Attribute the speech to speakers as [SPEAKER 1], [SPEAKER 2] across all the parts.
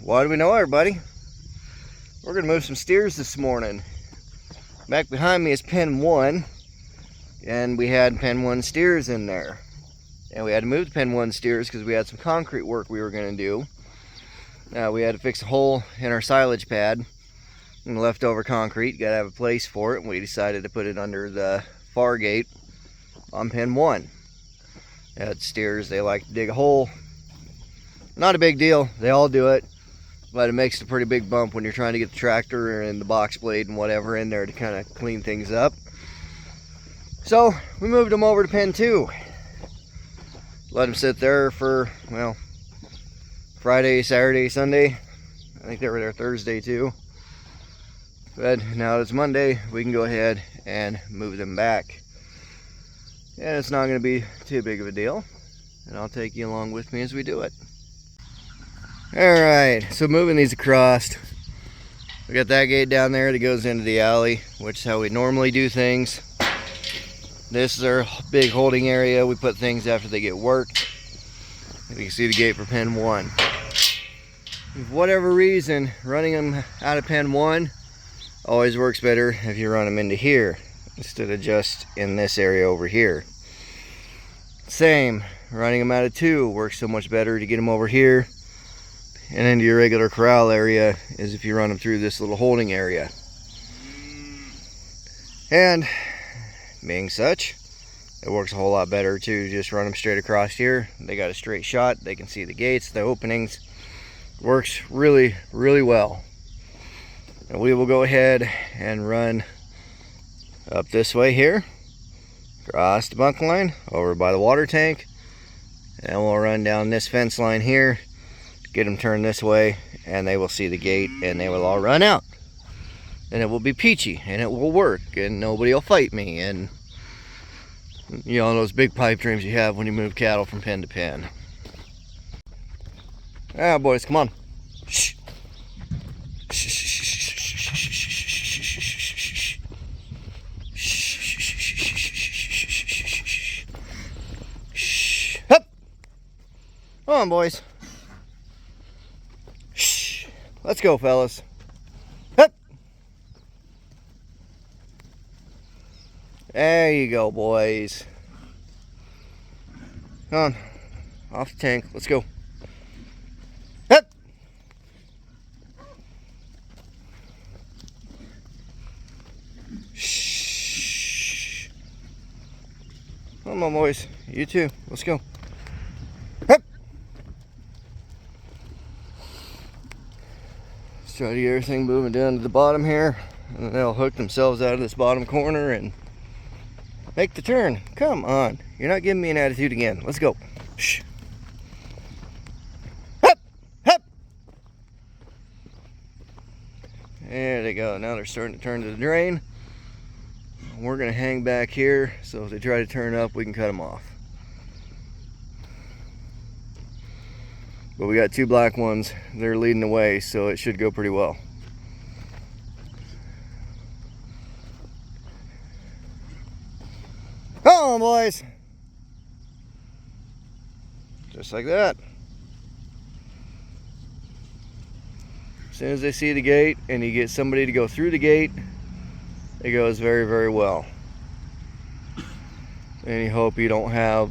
[SPEAKER 1] What do we know, everybody? We're gonna move some steers this morning. Back behind me is pen 1, and we had pen 1 steers in there. And we had to move the pen 1 steers because we had some concrete work we were gonna do. We had to fix a hole in our silage pad and leftover concrete. Gotta have a place for it, and we decided to put it under the far gate on pen 1. Steers, they like to dig a hole. Not a big deal, they all do it, but it makes a pretty big bump when you're trying to get the tractor and the box blade and whatever in there to kind of clean things up. So we moved them over to pen 2. Let them sit there for, well, Friday, Saturday, Sunday. I think they were there Thursday too. But now it's Monday, we can go ahead and move them back. And it's not going to be too big of a deal. And I'll take you along with me as we do it. Alright, so moving these across. We got that gate down there that goes into the alley, which is how we normally do things. This is our big holding area. We put things after they get worked. And you can see the gate for pen 1. For whatever reason, running them out of pen 1 always works better if you run them into here instead of just in this area over here. Same, running them out of 2 works so much better to get them over here and into your regular corral area is if you run them through this little holding area. And being such, it works a whole lot better to just run them straight across here. They got a straight shot, they can see the gates, the openings. Works really, really well. And we will go ahead and run up this way here, across the bunk line, over by the water tank, and we'll run down this fence line here, get them turned this way, and they will see the gate and they will all run out. And it will be peachy and it will work and nobody will fight me, and you know those big pipe dreams you have when you move cattle from pen to pen. Ah, boys, come on. Shh. Shh, shh, shh, shh, shh, shh, shh. Hup. Come on, boys. Shh. Let's go, fellas. Hup. There you go, boys. Come on. Off the tank. Let's go. Hup. Shh. Come on, boys. You too. Let's go. Hup. Let's try to get everything moving down to the bottom here. And they'll hook themselves out of this bottom corner and make the turn. Come on. You're not giving me an attitude again. Let's go. Shh. Hup. Hup. There they go. Now they're starting to turn to the drain. We're going to hang back here, so if they try to turn up, we can cut them off. But we got 2 black ones. They're leading the way, so it should go pretty well. Come on, boys. Just like that. As soon as they see the gate and you get somebody to go through the gate, it goes very, very well. And you hope you don't have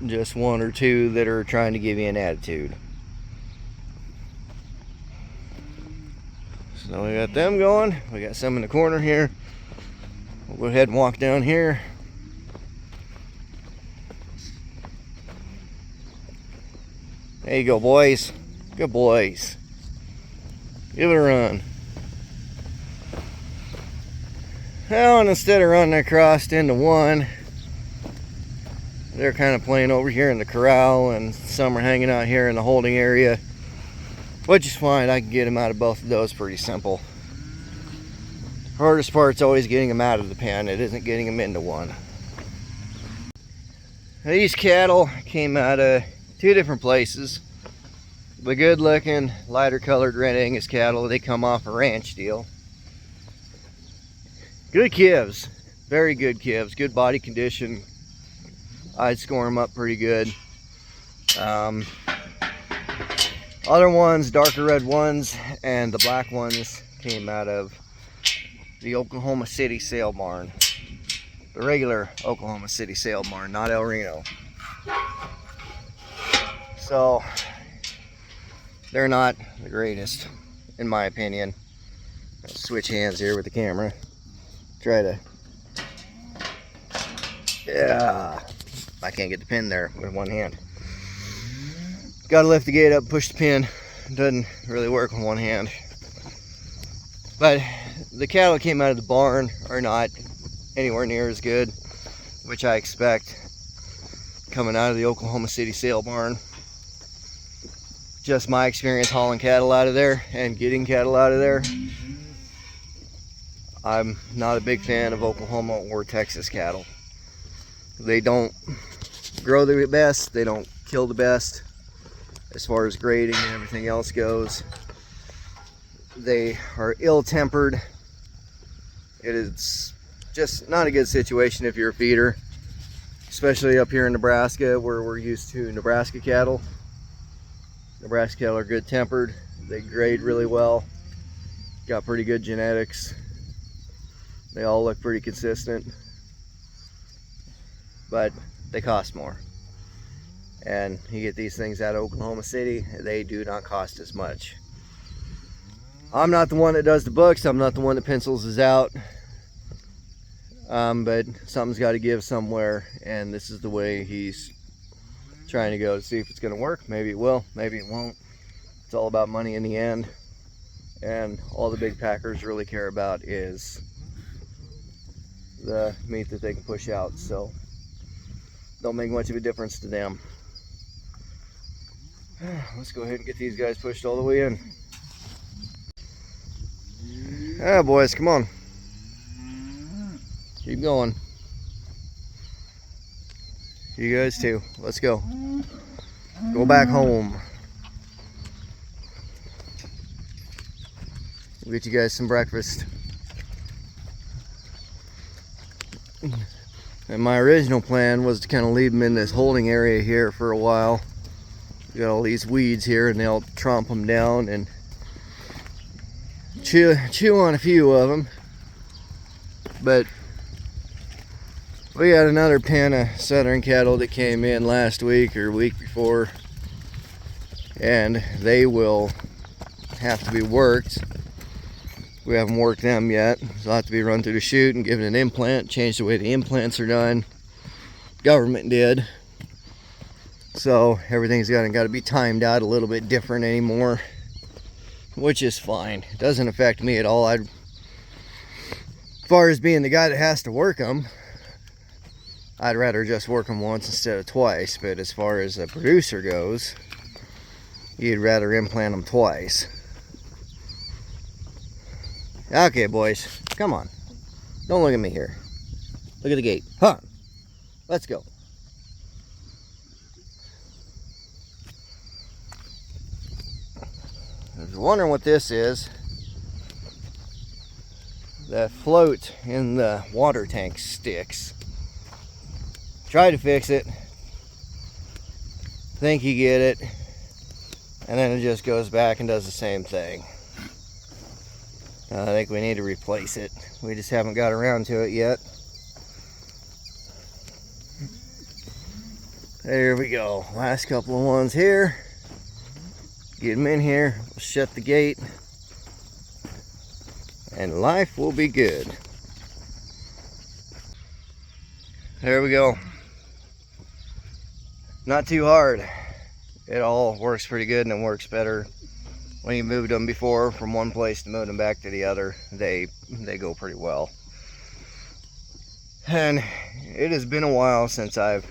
[SPEAKER 1] just 1 or 2 that are trying to give you an attitude. So we got them going. We got some in the corner here. We'll go ahead and walk down here. There you go, boys. Good boys. Give it a run. Now, and instead of running across into 1, they're kind of playing over here in the corral, and some are hanging out here in the holding area, which is fine. I can get them out of both of those pretty simple. Hardest part's always getting them out of the pen. It isn't getting them into 1. These cattle came out of 2 different places. The good looking, lighter colored red Angus cattle, they come off a ranch deal. Good calves, very good calves, good body condition. I'd score them up pretty good. Other ones, darker red ones, and the black ones came out of the Oklahoma City sale barn. The regular Oklahoma City sale barn, not El Reno. So, they're not the greatest, in my opinion. I'll switch hands here with the camera. Try to... Yeah, I can't get the pin there with one hand. Gotta lift the gate up, push the pin. It doesn't really work with one hand. But the cattle that came out of the barn are not anywhere near as good, which I expect coming out of the Oklahoma City sale barn. Just my experience hauling cattle out of there and getting cattle out of there. I'm not a big fan of Oklahoma or Texas cattle. They don't grow the best, they don't kill the best as far as grading and everything else goes. They are ill-tempered. It is just not a good situation if you're a feeder, especially up here in Nebraska where we're used to Nebraska cattle. Nebraska cattle are good tempered, they grade really well, got pretty good genetics, they all look pretty consistent, but they cost more. And you get these things out of Oklahoma City, they do not cost as much. I'm not the one that does the books, I'm not the one that pencils this out, but something's got to give somewhere, and this is the way he's trying to go to see if it's going to work. Maybe it will, maybe it won't. It's all about money in the end, and all the big packers really care about is the meat that they can push out, so don't make much of a difference to them. Let's go ahead and get these guys pushed all the way in. Ah, boys, come on. Keep going. You guys too. Let's go. Go back home. We'll get you guys some breakfast. And my original plan was to kind of leave them in this holding area here for a while. We got all these weeds here and they'll tromp them down and chew on a few of them. But we got another pen of southern cattle that came in last week or week before, and they will have to be worked. We haven't worked them yet, so they'll have to be run through the chute and given an implant, change the way the implants are done. Government did. So everything's got to be timed out a little bit different anymore, which is fine. It doesn't affect me at all. As far as being the guy that has to work them, I'd rather just work them once instead of twice. But as far as a producer goes, you'd rather implant them twice. Okay, boys, come on. Don't look at me here. Look at the gate. Huh? Let's go. If you're wondering what this is, the float in the water tank sticks. Try to fix it, think you get it, and then it just goes back and does the same thing. I think we need to replace it. We just haven't got around to it yet. There we go. Last couple of ones here. Get them in here. We'll shut the gate. And life will be good. There we go. Not too hard. It all works pretty good, and it works better when you moved them before from one place to move them back to the other. They go pretty well. And it has been a while since I've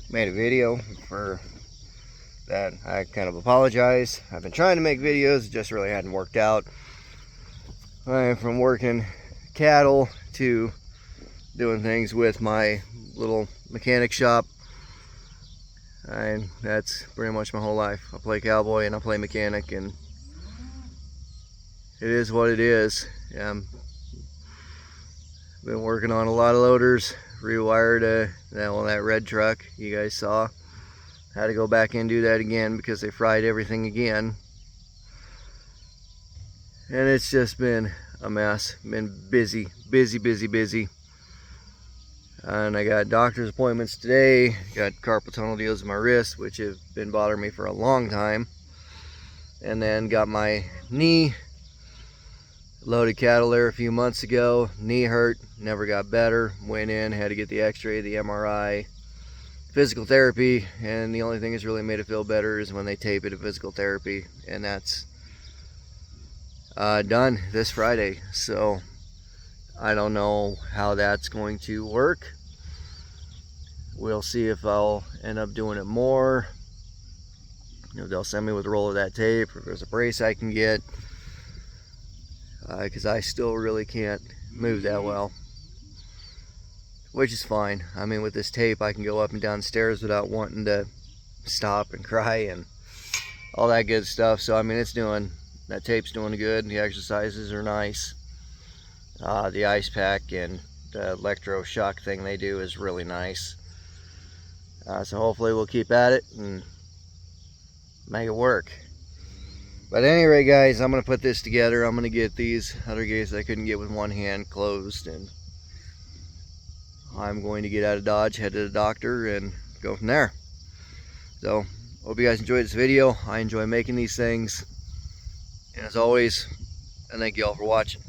[SPEAKER 1] made a video for that. I kind of apologize. I've been trying to make videos, it just really hadn't worked out. From working cattle to doing things with my little mechanic shop, and that's pretty much my whole life. I play cowboy and I play mechanic, and it is what it is. Been working on a lot of loaders, rewired that red truck you guys saw. Had to go back and do that again because they fried everything again. And it's just been a mess. Been busy. And I got doctor's appointments today. Got carpal tunnel deals in my wrist, which have been bothering me for a long time. And then got my knee. Loaded cattle there a few months ago. Knee hurt, never got better. Went in, had to get the x-ray, the MRI, physical therapy, and the only thing that's really made it feel better is when they tape it at physical therapy, and that's done this Friday. So I don't know how that's going to work. We'll see if I'll end up doing it more. If they'll send me with a roll of that tape, or if there's a brace I can get. Because I still really can't move that well, which is fine. I mean, with this tape I can go up and down stairs without wanting to stop and cry and all that good stuff. So I mean, that tape's doing good. The exercises are nice. The ice pack and the electroshock thing they do is really nice. So hopefully we'll keep at it and make it work. But anyway, guys, I'm going to put this together. I'm going to get these other gates I couldn't get with one hand closed, and I'm going to get out of Dodge, head to the doctor, and go from there. So, hope you guys enjoyed this video. I enjoy making these things. And as always, I thank you all for watching.